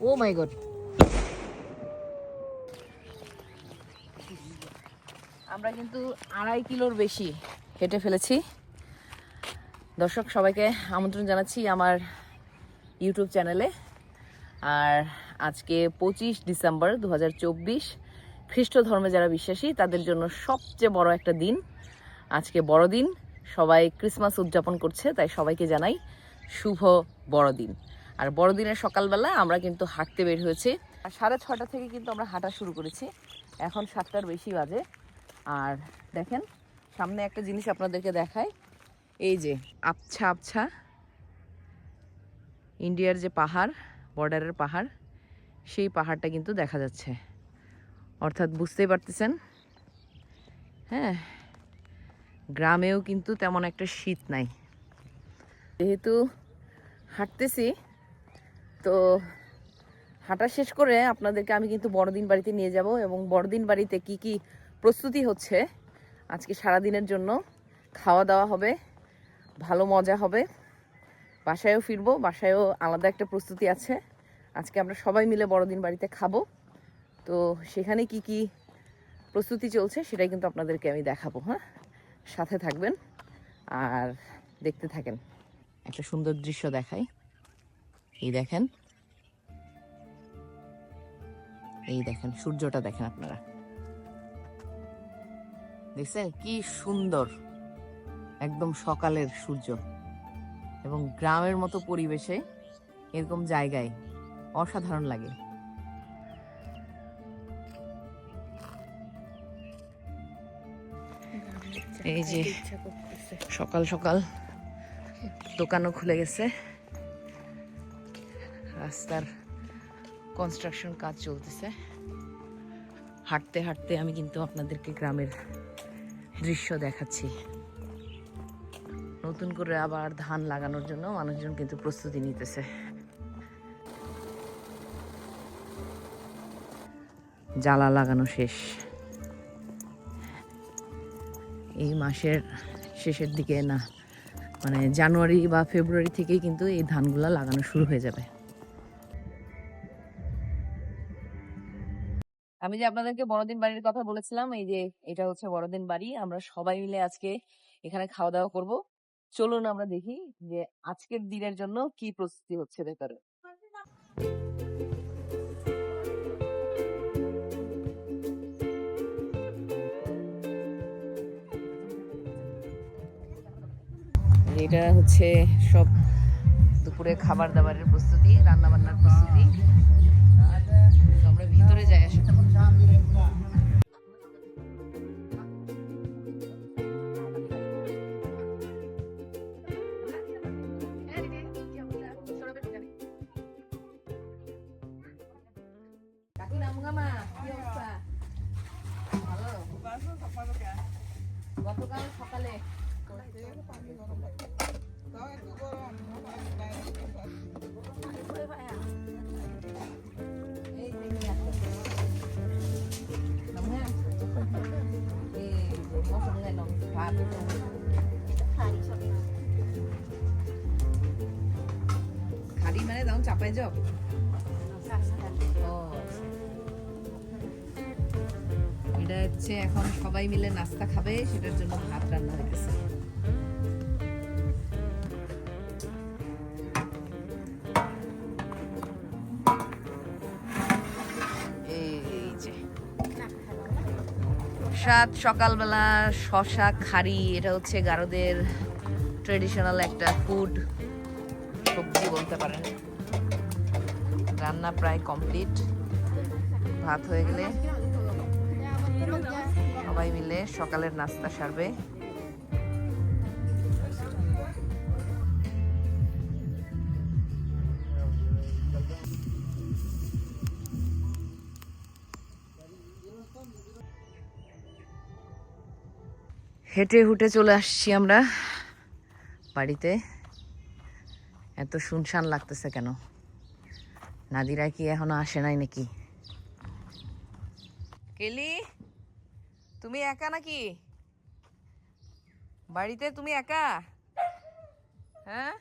ও মাই god, আমরা কিন্তু 2.5 কিলোর বেশি হেঁটে ফেলেছি। দর্শক সবাইকে আমন্ত্রণ জানাচ্ছি আমার ইউটিউব চ্যানেলে। আর আজকে 25 ডিসেম্বর 2024, খ্রিস্ট ধর্মে যারা বিশ্বাসী তাদের জন্য সবচেয়ে বড় একটা দিন। আজকে বড়দিন, সবাই ক্রিসমাস উদযাপন করছে, তাই সবাইকে জানাই শুভ বড়দিন। আর বড়দিনের সকালবেলা আমরা কিন্তু হাঁটতে বের হয়েছি। 6:30 থেকে কিন্তু আমরা হাঁটা শুরু করেছি, এখন 7টার বেশি বাজে। আর দেখেন সামনে একটা জিনিস আপনাদেরকে দেখায়, এই যে আবছা আবছা ইন্ডিয়ার যে পাহাড়, বর্ডারের পাহাড়, সেই পাহাড়টা কিন্তু দেখা যাচ্ছে। অর্থাৎ বুঝতেই পারতেছেন, হ্যাঁ, গ্রামেও কিন্তু তেমন একটা শীত নাই। যেহেতু হাঁটতেছি, তো হাঁটা শেষ করে আপনাদেরকে আমি কিন্তু বড়দিন বাড়িতে নিয়ে যাব, এবং বড়দিন বাড়িতে কি কি প্রস্তুতি হচ্ছে আজকে সারাদিনের জন্য। খাওয়া দাওয়া হবে, ভালো মজা হবে, বাসায়ও ফিরবো, বাসায়ও আলাদা একটা প্রস্তুতি আছে। আজকে আমরা সবাই মিলে বড়দিন বাড়িতে খাবো, তো সেখানে কি কি প্রস্তুতি চলছে সেটাই কিন্তু আপনাদেরকে আমি দেখাবো। হ্যাঁ, সাথে থাকবেন আর দেখতে থাকেন। একটা সুন্দর দৃশ্য দেখাই, এই দেখেন, এই দেখেন সূর্যটা দেখেন আপনারা, দেখছেন কি সুন্দর, একদম সকালের সূর্য। এবং গ্রামের মতো পরিবেশে এরকম জায়গায় অসাধারণ লাগে। এই যে সকাল সকাল দোকানও খুলে গেছে, রাস্তার কনস্ট্রাকশন কাজ চলতেছে। হাঁটতে হাঁটতে আমি কিন্তু আপনাদেরকে গ্রামের দৃশ্য দেখাচ্ছি। নতুন করে আবার ধান লাগানোর জন্য মানুষজন কিন্তু প্রস্তুতি নিতেছে। জ্বালা লাগানো শেষ, এই মাসের শেষের দিকে, না মানে জানুয়ারি বা ফেব্রুয়ারি থেকেই কিন্তু এই ধানগুলা লাগানো শুরু হয়ে যাবে। আমি যে আপনাদেরকে বড়দিন বাড়ির কথা বলেছিলাম, এই যে এটা হচ্ছে বড়দিন বাড়ি। আমরা সবাই মিলে আজকে এখানে খাওয়া দাওয়া করব। চলুন আমরা দেখি যে আজকের দিনের জন্য কি প্রস্তুতি হচ্ছে ভেতরে। এটা হচ্ছে সব দুপুরে খাবার দাবারের প্রস্তুতি, রান্না বান্নার প্রস্তুতি। তো আমরা ভিতরে যাই আসলে। গতকাল সকালে খাড়ি মানে দাও চাপাই যাও। এটা হচ্ছে এখন সবাই মিলে নাস্তা খাবে, সেটার জন্য ভাত রান্না হইতেছে। সাত সকালবেলা শশা খাড়ি, এটা হচ্ছে গারোদের ট্রেডিশনাল একটা ফুড, সবজি বলতে পারেন। রান্না প্রায় কমপ্লিট, ভাত হয়ে গেলে সবাই মিলে সকালের নাস্তা সারবে। হেঁটে হুটে চলে আসছি আমরা বাড়িতে। এত শুনশান লাগতেছে কেন? নাদিরা কি এখনো আসে নাই নাকি? কেলি, তুমি একা নাকি বাড়িতে? তুমি একা? হ্যাঁ,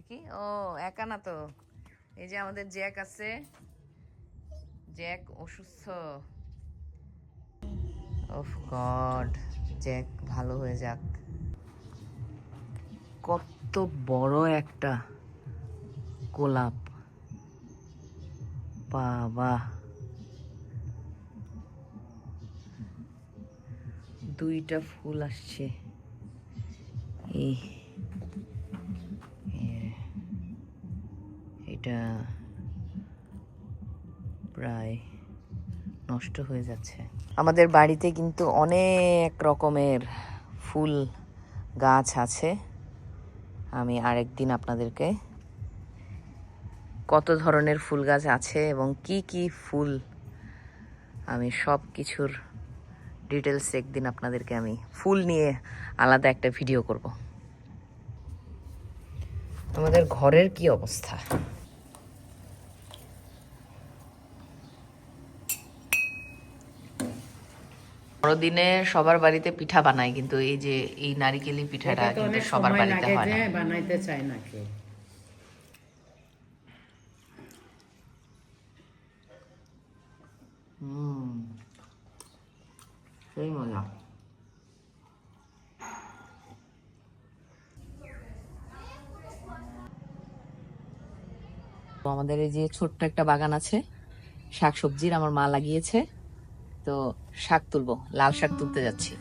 কি ও একা না তো, এই যে আমাদের জ্যাক আছে, জ্যাক অসুস্থ। ওফ গড, জ্যাক ভালো হয়ে যাক। কত বড় একটা গোলাপ, বাবা, দুইটা ফুল আসছে। এই এটা প্রায় নষ্ট হয়ে যাচ্ছে। আমাদের বাড়িতে কিন্তু অনেক রকমের ফুল গাছ আছে। আমি আরেকদিন আপনাদেরকে কত ধরনের ফুল গাছ আছে এবং কি কি ফুল, আমি সব কিছুর ডিটেলস একদিন আপনাদেরকে আমি ফুল নিয়ে আলাদা একটা ভিডিও করব। আমাদের ঘরের কি অবস্থা, বড়দিনে সবার বাড়িতে পিঠা বানায়, কিন্তু এই যে এই নারিকেলি পিঠাটা কিন্তু সবার বাড়িতে হয় না। বানাইতে চায় না কেউ। সেই মজা। তো আমাদের এই যে ছোট্ট একটা বাগান আছে শাক সবজির, আমার মা লাগিয়েছে, তো শাক তুলবো, লাল শাক তুলতে যাচ্ছি।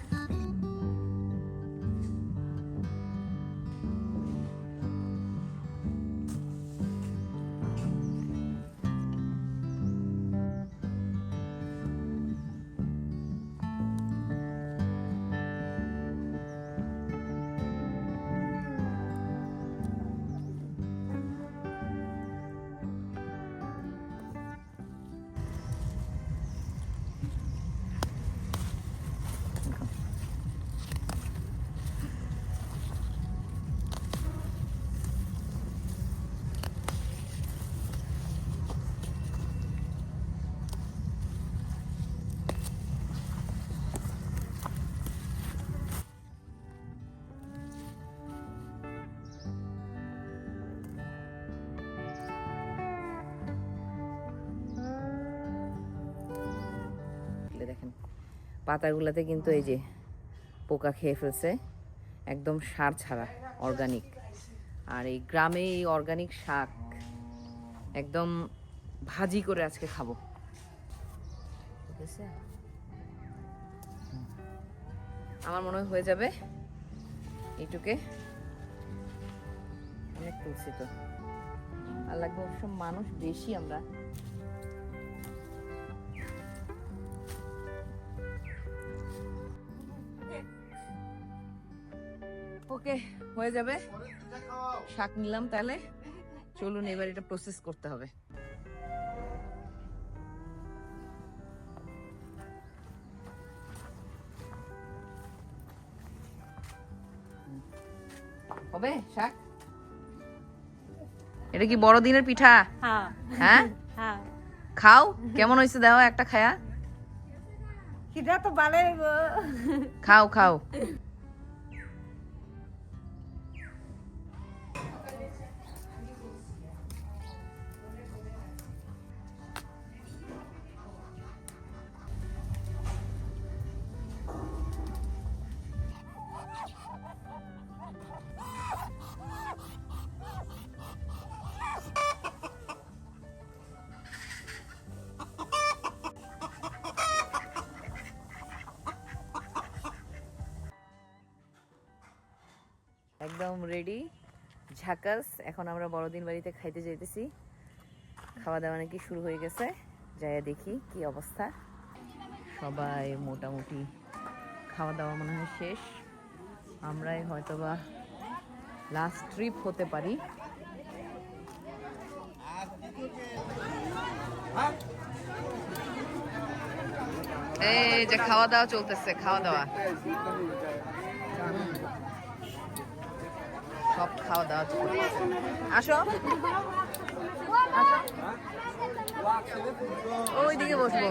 দেখেন পাতাগুলোতে কিন্তু এই যে পোকা খেয়ে ফেলছে, একদম সার ছাড়া অর্গানিক। আর এই গ্রামে এই অর্গানিক শাক একদম ভাজি করে আজকে খাবো, ঠিক আছে? আমার মনে হয় হয়ে যাবে এইটুকে, অনেক তুলছি তো, আর লাগবে অবশ্য মানুষ বেশি আমরা। ওকে, হয়ে যাবে, শাক নিলাম। তাহলে চলুন এবার এটা প্রসেস করতে হবে। হবে শাক? এটা কি বড়দিনের পিঠা? হ্যাঁ, খাও, কেমন হয়েছে দাও একটা খায়া। খিদা তো ভালো, খাও খাও। একদম রেডি, ঝাকাস। এখন আমরা বড়দিন বাড়িতে খাইতে যাইতেছি। খাওয়া দাওয়া নাকি শুরু হয়ে গেছে, যাইয়া দেখি কি অবস্থা। সবাই মোটামুটি খাওয়া দাওয়া মনে হয় শেষ, আমরাই হয়তোবা লাস্ট ট্রিপ হতে পারি। এই যে খাওয়া দাওয়া চলতেছে, খাওয়া দাওয়া সব খাওয়া দাওয়া চলতেছে। আসো, ওইদিকে বসবো।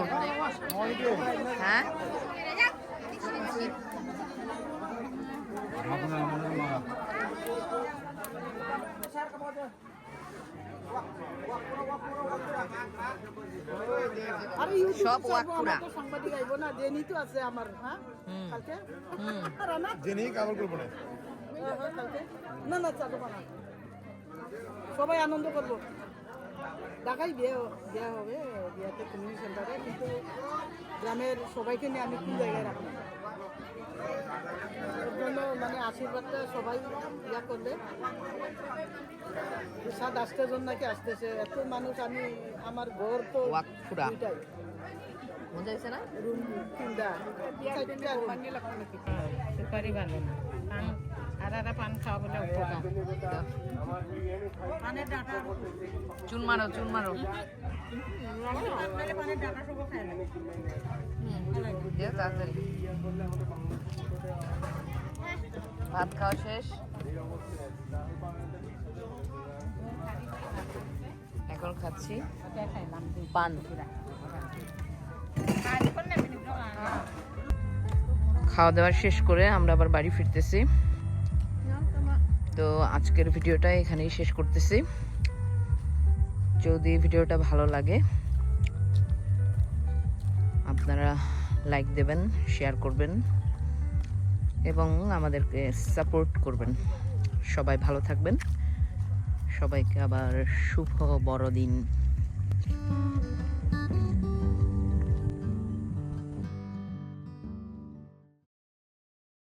হ্যাঁ, সব ওয়াকপুরা। সাংবাদিক আইব না, জেনি তো আছে আমার, হ্যাঁ কালকে রানা জেনি কাগজ করবো না কালকে না না চাকো বানা, সবাই আনন্দ করবো। ঢাকায় বিয়ে বিয়ে হবে, বিয়েতে কমিউনিটি সেন্টারে, কিন্তু গ্রামের সবাইকে নিয়ে আমি কোন জায়গায় রাখবো, ওর জন্য মানে আশীর্বাদটা সবাই ইয়া করলে। সাত আসতে জন নাকি আসতেছে, এত মানুষ, আমি আমার ঘর তো ওয়াকপুরা। দুইটাই মজা হয়েছে না? রুম, তিনটা চারটা room। সুপারি ভালো না, পান আর পান খাওয়া বলে উপকার। পানের ডাটা চুন মারো, চুন মারো। পানের ডাটা সব খায় না। দিয়ে তাড়াতাড়ি। ভাত খাওয়া শেষ, এখন খাচ্ছি পান। খাওয়া দাওয়া শেষ করে আমরা আবার বাড়ি ফিরতেছি। তো আজকের ভিডিওটা এখানেই শেষ করতেছি। যদি ভিডিওটা ভালো লাগে আপনারা লাইক দেবেন, শেয়ার করবেন এবং আমাদেরকে সাপোর্ট করবেন। সবাই ভালো থাকবেন। সবাইকে আবার শুভ বড়দিন।